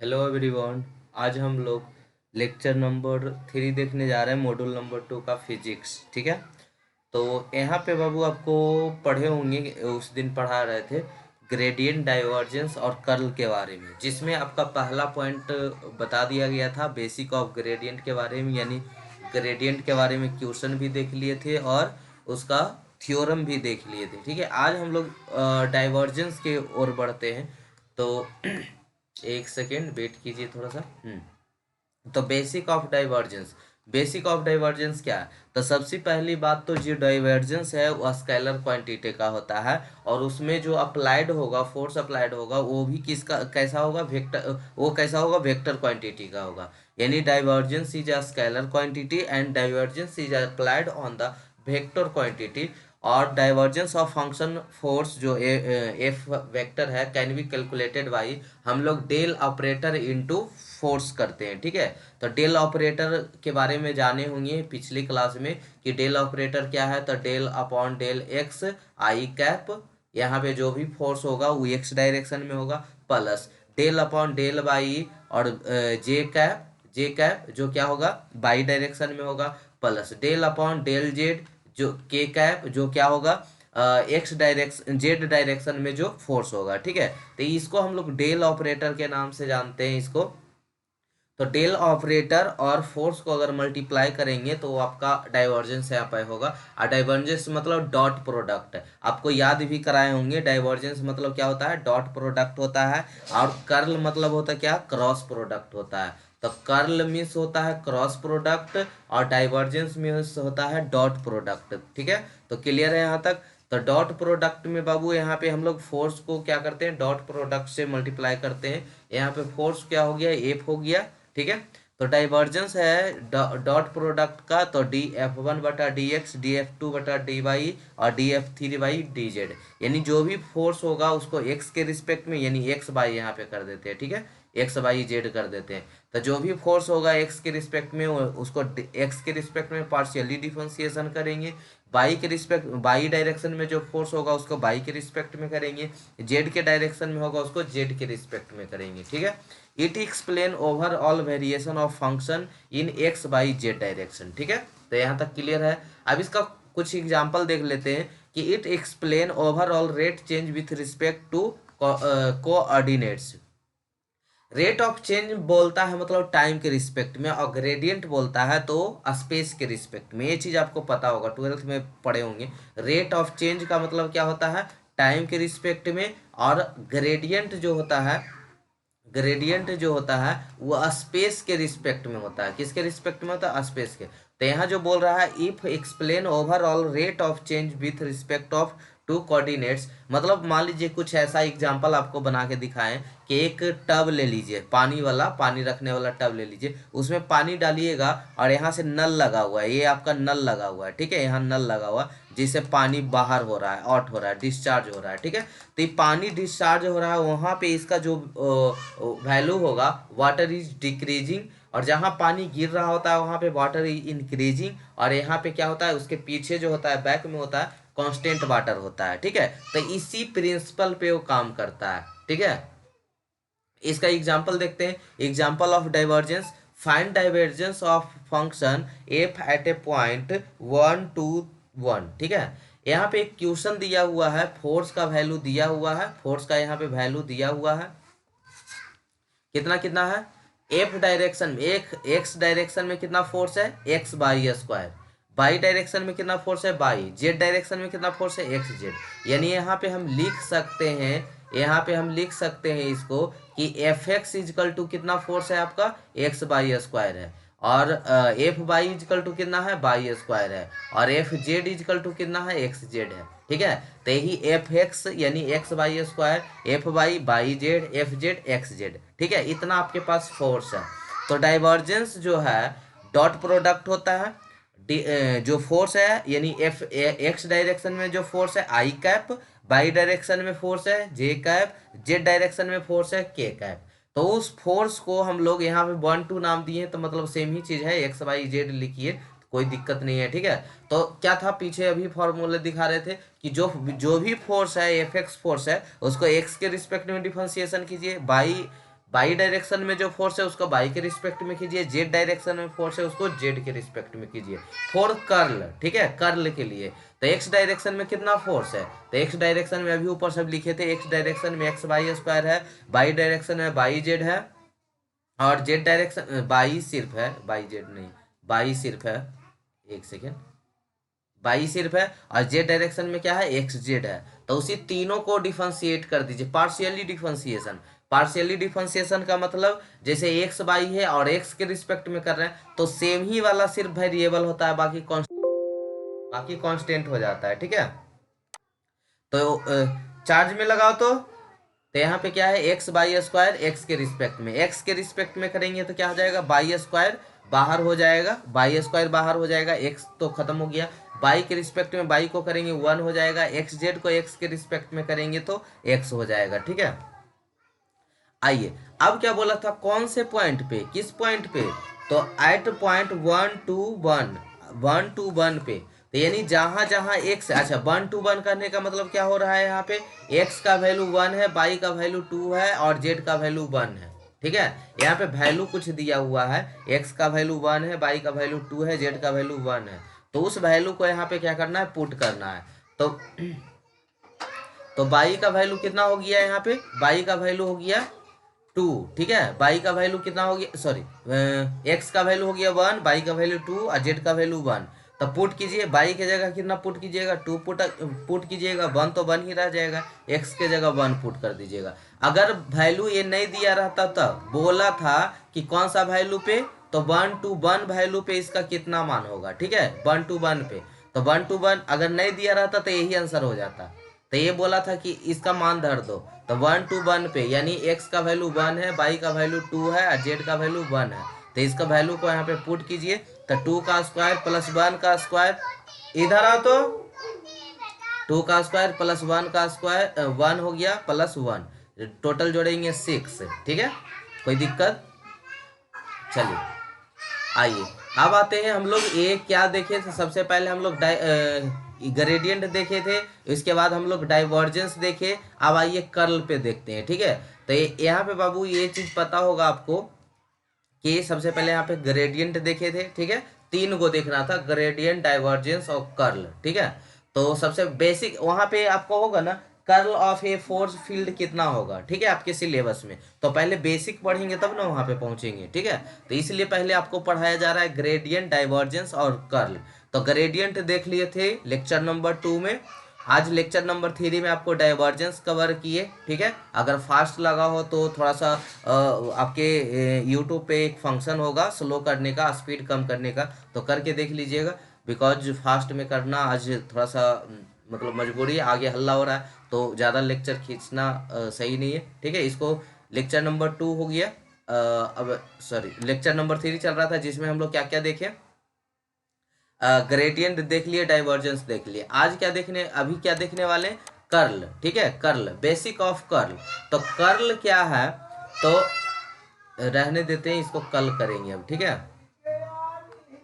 Hello everyone. आज हम लोग लेक्चर नंबर 3 देखने जा रहे हैं, मॉड्यूल नंबर 2 का फिजिक्स। ठीक है। तो यहाँ पे बाबू आपको पढ़े होंगे, उस दिन पढ़ा रहे थे ग्रेडियंट, डाइवर्जेंस और कर्ल के बारे में, जिसमें आपका पहला पॉइंट बता दिया गया था बेसिक ऑफ ग्रेडियंट के बारे में, यानी ग्रेडियंट के बारे में क्वेश्चन भी देख लिए थे और उसका थ्योरम भी देख लिए थे। ठीक है। आज हम लोग डाइवर्जेंस के ओर बढ़ते हैं। तो एक सेकेंड वेट कीजिए थोड़ा सा। तो बेसिक ऑफ डाइवर्जेंस क्या है? तो सबसे पहली बात तो जो डाइवर्जेंस है वो स्केलर क्वांटिटी का होता है, और उसमें जो अप्लाइड होगा, फोर्स अप्लाइड होगा, वो भी किसका कैसा होगा? वेक्टर। वो कैसा होगा? वेक्टर क्वांटिटी का होगा। यानी divergence is a scalar quantity and divergence is applied on the vector quantity. और डाइवर्जेंस ऑफ फंक्शन फोर्स जो एफ वेक्टर है कैन बी कैलकुलेटेड बाई, हम लोग डेल ऑपरेटर इनटू फोर्स करते हैं। ठीक है। तो डेल ऑपरेटर के बारे में जाने होंगे पिछली क्लास में कि डेल ऑपरेटर क्या है। तो डेल अपॉन डेल एक्स आई कैप, यहाँ पे जो भी फोर्स होगा वो एक्स डायरेक्शन में होगा, plus del upon del y और जे कैप जो क्या होगा? बाई डायरेक्शन में होगा, plus del upon del z जो के कैप जो क्या होगा? एक्स डायरेक्शन जेड डायरेक्शन में जो फोर्स होगा। ठीक है। तो इसको हम लोग डेल ऑपरेटर के नाम से जानते हैं इसको। तो डेल ऑपरेटर और फोर्स को अगर मल्टीप्लाई करेंगे तो वो आपका डाइवर्जेंस यहाँ पे होगा। और डाइवर्जेंस मतलब डॉट प्रोडक्ट। आपको याद भी कराए होंगे डाइवर्जेंस मतलब क्या होता है? डॉट प्रोडक्ट होता है। और कर्ल मतलब होता है क्या? क्रॉस प्रोडक्ट होता है। तो कर्ल मीन्स होता है क्रॉस प्रोडक्ट और डाइवर्जेंस मीन्स होता है डॉट प्रोडक्ट। ठीक है। तो क्लियर है यहाँ तक? तो डॉट प्रोडक्ट में बाबू यहाँ पे हम लोग फोर्स को क्या करते हैं? डॉट प्रोडक्ट से मल्टीप्लाई करते हैं। यहाँ पे फोर्स क्या हो गया? एफ हो गया। ठीक है। तो डाइवर्जेंस है डॉट प्रोडक्ट का, तो डी एफ वन बटा D x, D F two बटा डी वाई और D F three by D Z. यानी जो भी फोर्स होगा उसको एक्स के रिस्पेक्ट में, यानी एक्स बाई यहाँ पे कर देते हैं। ठीक है। एक्स बाई जेड कर देते हैं। तो जो भी फोर्स होगा एक्स के रिस्पेक्ट में उसको एक्स के रिस्पेक्ट में पार्शियली डिफरेंशिएशन करेंगे। बाई के रिस्पेक्ट, बाई डायरेक्शन में जो फोर्स होगा उसको बाई के रिस्पेक्ट में करेंगे। जेड के डायरेक्शन में होगा उसको जेड के रिस्पेक्ट में करेंगे। ठीक है। It explain overall variation of function in x by Z direction. ठीक है। तो यहाँ तक क्लियर है। अब इसका कुछ एग्जांपल देख लेते हैं कि it explain overall rate change with respect to coordinates. Rate of change बोलता है मतलब टाइम के रिस्पेक्ट में, और ग्रेडियंट बोलता है तो स्पेस के रिस्पेक्ट में। ये चीज़ आपको पता होगा, 12th में पढ़े होंगे। रेट ऑफ चेंज का मतलब क्या होता है? टाइम के रिस्पेक्ट में। और ग्रेडियंट जो होता है वो स्पेस के रिस्पेक्ट में होता है। किसके रिस्पेक्ट में होता है? स्पेस के। तो यहाँ जो बोल रहा है if explain overall rate of change with respect of to coordinates, मतलब मान लीजिए कुछ ऐसा एग्जांपल आपको बना के दिखाएं कि एक टब ले लीजिए, पानी वाला, पानी रखने वाला टब ले लीजिए, उसमें पानी डालिएगा और यहाँ से नल लगा हुआ है, ये आपका नल लगा हुआ है। ठीक है। यहाँ नल लगा हुआ है जिससे पानी बाहर हो रहा है, आउट हो रहा है, डिस्चार्ज हो रहा है। ठीक है। तो ये पानी डिस्चार्ज हो रहा है, वहाँ पे इसका जो वैल्यू होगा वाटर इज डिक्रीजिंग, और जहाँ पानी गिर रहा होता है वहाँ पे वाटर इज इंक्रीजिंग, और यहाँ पे क्या होता है? उसके पीछे जो होता है बैक में होता है कांस्टेंट वाटर होता है। ठीक है। तो इसी प्रिंसिपल पे वो काम करता है। ठीक है। इसका एग्जांपल देखते हैं। Example of divergence, find divergence of function f at a point 1 2 1। ठीक है। यहाँ पे एक क्वेश्चन दिया हुआ है, फोर्स का वैल्यू दिया हुआ है, फोर्स का यहाँ पे वैल्यू दिया हुआ है, कितना कितना है? एफ डायरेक्शन में, एक एक्स डायरेक्शन में कितना फोर्स है? X by square. By direction में कितना फोर्स है? बाई। जेड डायरेक्शन में कितना फोर्स है? X Z. यानी यहाँ पे हम लिख सकते हैं, यहाँ पे हम लिख सकते हैं इसको कि एफ एक्स इजकल टू कितना फोर्स है आपका? एक्स बाई स्क्वायर है। और एफ बाई इजकल टू कितना है? बाई स्क्वायर है। और एफ जेड इजकल टू कितना है? एक्स जेड है। ठीक है। तो यही एफ एक्स यानी x by square, F by by Z, F Z x Z. ठीक है। इतना आपके पास फोर्स है। तो डाइवर्जेंस जो है डॉट प्रोडक्ट होता है। जो फोर्स है यानी एफ एक्स डायरेक्शन में जो फोर्स है आई कैप, बाई डायरेक्शन में फोर्स है जे कैप, जेड डायरेक्शन में फोर्स है के कैप। तो उस फोर्स को हम लोग यहाँ पे 1 2 नाम दिए, तो मतलब सेम ही चीज है, एक्स वाई जेड लिखिए, कोई दिक्कत नहीं है। ठीक है। तो क्या था पीछे अभी फॉर्मूले दिखा रहे थे कि जो जो भी फोर्स है, एफ एक्स फोर्स है, उसको एक्स के रिस्पेक्ट में डिफरेंशिएशन कीजिए, बाई बाई डायरेक्शन में जो फोर्स है उसको बाई के रिस्पेक्ट में कीजिए, जेड डायरेक्शन में फोर्स है उसको जेड के रिस्पेक्ट में कीजिए फॉर कर्ल, ठीक है, कर्ल के लिए। तो एक्स डायरेक्शन में कितना फोर्स है, तो एक्स डायरेक्शन में अभी ऊपर सब लिखे थे, एक्स डायरेक्शन में एक्स वाई स्क्वायर है, बाई डायरेक्शन में बाई जेड है, और जेड डायरेक्शन बाई सिर्फ है, बाई जेड नहीं, बाई सिर्फ है, एक सेकेंड, बाई सिर्फ है, और जेड डायरेक्शन में क्या है, एक्स जेड है। तो उसी तीनों को डिफरेंशिएट कर दीजिए, पार्शियली डिफरेंशिएशन। पार्शियली डिफरेंशिएशन का मतलब जैसे एक्स बाई है और एक्स के रिस्पेक्ट में कर रहे हैं तो सेम ही वाला सिर्फ वेरिएबल होता है, बाकी कांस्टेंट हो जाता है, ठीक है। तो चार्ज में लगाओ तो यहाँ पे क्या है, एक्स बाई स्क्वायर एक्स के रिस्पेक्ट में, एक्स के रिस्पेक्ट में करेंगे तो क्या हो जाएगा, बाई स्क्वायर बाहर हो जाएगा, बाई स्क्वायर बाहर हो जाएगा, एक्स तो खत्म हो गया, बाई के रिस्पेक्ट में बाई को करेंगे 1 हो जाएगा, एक्स जेड को एक्स के रिस्पेक्ट में करेंगे तो एक्स हो जाएगा, ठीक है। आइए अब क्या बोला था, कौन से पॉइंट पे, किस पॉइंट पे, तो एट पॉइंट 1 to 1 पे, तो यानी जहां जहां एक्स, अच्छा 1 to 1 करने का मतलब क्या हो रहा है, यहाँ पे एक्स का वैल्यू 1 है, बाई का वैल्यू 2 है, और जेड का वैल्यू 1 है, ठीक है। यहाँ पे वैल्यू कुछ दिया हुआ है, एक्स का वैल्यू 1 है, बाई का वैल्यू 2 है, जेड का वैल्यू 1 है, तो उस वैल्यू को यहाँ पे क्या करना है, पुट करना है। तो बाई का वैल्यू कितना हो गया, यहाँ पे बाई का वैल्यू हो गया 2, ठीक है, बाई का वैल्यू कितना हो गया, सॉरी, एक्स का वैल्यू हो गया 1, बाई का वैल्यू 2 और जेड का वैल्यू 1। तो पुट कीजिए, बाई के जगह कितना पुट कीजिएगा, 2 पुट कीजिएगा, 1 तो 1 ही रह जाएगा, एक्स के जगह 1 पुट कर दीजिएगा। अगर वैल्यू ये नहीं दिया रहता तब बोला था कि कौन सा वैल्यू पे, तो 1 to 1 वैल्यू पे इसका कितना मान होगा, ठीक है, 1 to 1 पे, तो 1 to 1 अगर नहीं दिया रहता तो यही आंसर हो जाता। तो ये बोला था कि इसका मान धर दो, तो 1 to 1 पे यानी एक्स का वैल्यू 1 है, बाई का वैल्यू 2 है और जेड का वैल्यू 1 है, तो इसका वैल्यू को यहाँ पे पुट कीजिए, तो 2 का स्क्वायर प्लस 1 का स्क्वायर, इधर आओ तो 2 का स्क्वायर प्लस 1 का स्क्वायर 1 हो गया प्लस 1, टोटल जोड़ेंगे 6, ठीक है, कोई दिक्कत। चलिए आइए अब आते हैं हम लोग, ये क्या देखे थे, सबसे पहले हम लोग ग्रेडियंट देखे थे, इसके बाद हम लोग डाइवर्जेंस देखे, अब आइए कर्ल पे देखते हैं, ठीक है। तो यहाँ पे बाबू ये चीज पता होगा आपको कि सबसे पहले यहाँ पे ग्रेडियंट देखे थे, ठीक है, 3 को देखना था, ग्रेडियंट डाइवर्जेंस और कर्ल, ठीक है। तो सबसे बेसिक वहां पे आपको होगा ना, curl of a force field कितना होगा, ठीक है, आपके सिलेबस में, तो पहले बेसिक पढ़ेंगे तब ना वहां पे पहुंचेंगे, ठीक है। तो इसलिए पहले आपको पढ़ाया जा रहा है ग्रेडियंट डाइवर्जेंस और कर्ल। तो ग्रेडियंट देख लिए थे लेक्चर नंबर 2 में, आज लेक्चर नंबर 3 में आपको डाइवर्जेंस कवर किए, ठीक है। अगर फास्ट लगा हो तो थोड़ा सा आपके यूट्यूब पे एक फंक्शन होगा स्लो करने का, स्पीड कम करने का, तो करके देख लीजिएगा, बिकॉज फास्ट में करना आज थोड़ा सा मतलब मजबूरी है, आगे हल्ला हो रहा है तो ज़्यादा लेक्चर खींचना सही नहीं है, ठीक है। इसको लेक्चर नंबर 2 हो गया, अब सॉरी लेक्चर नंबर 3 चल रहा था जिसमें हम लोग क्या क्या देखे, ग्रेडियंट देख लिए, डाइवर्जेंस देख लिए, आज क्या देखने, अभी क्या देखने वाले, कर्ल, ठीक है, कर्ल, बेसिक ऑफ कर्ल। तो कर्ल क्या है, तो रहने देते हैं इसको, कल करेंगे अब, ठीक है।